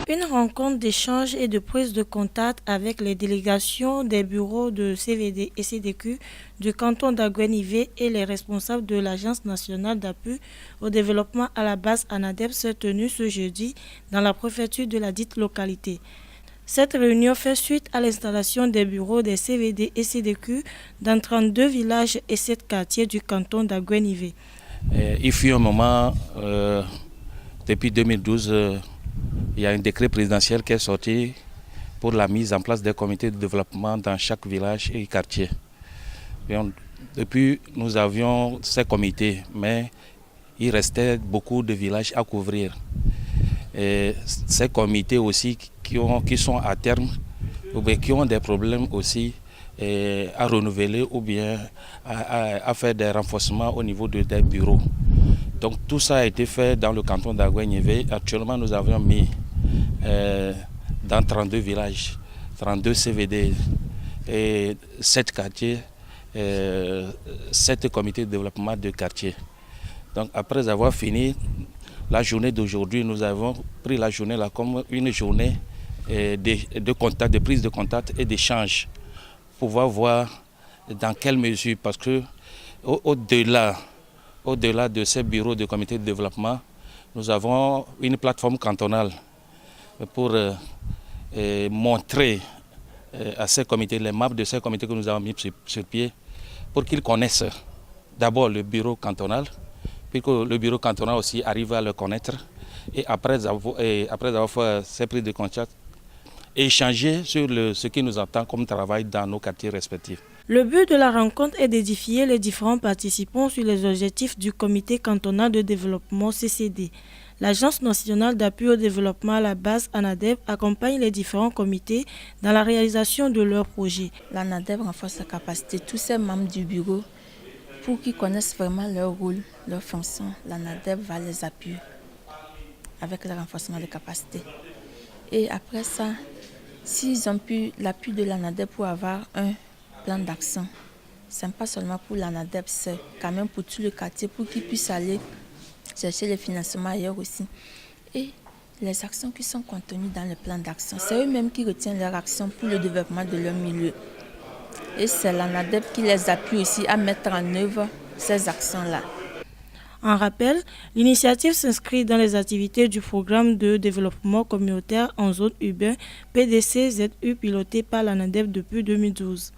Une rencontre d'échange et de prise de contact avec les délégations des bureaux de CVD et CDQ du canton d'Aguenivé et les responsables de l'Agence nationale d'appui au développement à la base ANADEB s'est tenue ce jeudi dans la préfecture de la dite localité. Cette réunion fait suite à l'installation des bureaux des CVD et CDQ dans 32 villages et 7 quartiers du canton d'Aguenivé. Il fut un moment, depuis 2012, il y a un décret présidentiel qui est sorti pour la mise en place des comités de développement dans chaque village et quartier. Depuis, nous avions ces comités, mais il restait beaucoup de villages à couvrir. Et ces comités aussi qui sont à terme, ou bien qui ont des problèmes aussi à renouveler ou bien à faire des renforcements au niveau des bureaux. Donc tout ça a été fait dans le canton d'Aguenivé. Actuellement, nous avons mis dans 32 villages, 32 CVD et 7 quartiers, 7 comités de développement de quartier. Donc après avoir fini la journée d'aujourd'hui, nous avons pris la journée là comme une journée de contact, de prise de contact et d'échange, pour pouvoir voir dans quelle mesure, parce que au-delà de ces bureaux de comité de développement, nous avons une plateforme cantonale pour montrer à ces comités, les maps de ces comités que nous avons mis sur pied, pour qu'ils connaissent d'abord le bureau cantonal, puis que le bureau cantonal aussi arrive à le connaître, et après avoir fait ces prises de contact, échanger sur ce qui nous attend comme travail dans nos quartiers respectifs. Le but de la rencontre est d'édifier les différents participants sur les objectifs du Comité cantonal de développement CCD. L'Agence nationale d'appui au développement à la base ANADEB accompagne les différents comités dans la réalisation de leurs projets. L'ANADEB renforce la capacité de tous ces membres du bureau pour qu'ils connaissent vraiment leur rôle, leur fonction. L'ANADEB va les appuyer avec le renforcement de capacité. Et après ça, s'ils ont pu l'appui de l'ANADEB pour avoir un plan d'action, ce n'est pas seulement pour l'ANADEB, c'est quand même pour tout le quartier, pour qu'ils puissent aller chercher les financements ailleurs aussi. Et les actions qui sont contenues dans le plan d'action, c'est eux-mêmes qui retiennent leurs actions pour le développement de leur milieu. Et c'est l'ANADEB qui les appuie aussi à mettre en œuvre ces actions-là. En rappel, l'initiative s'inscrit dans les activités du programme de développement communautaire en zone urbaine PDC-ZU piloté par l'ANADEB depuis 2012.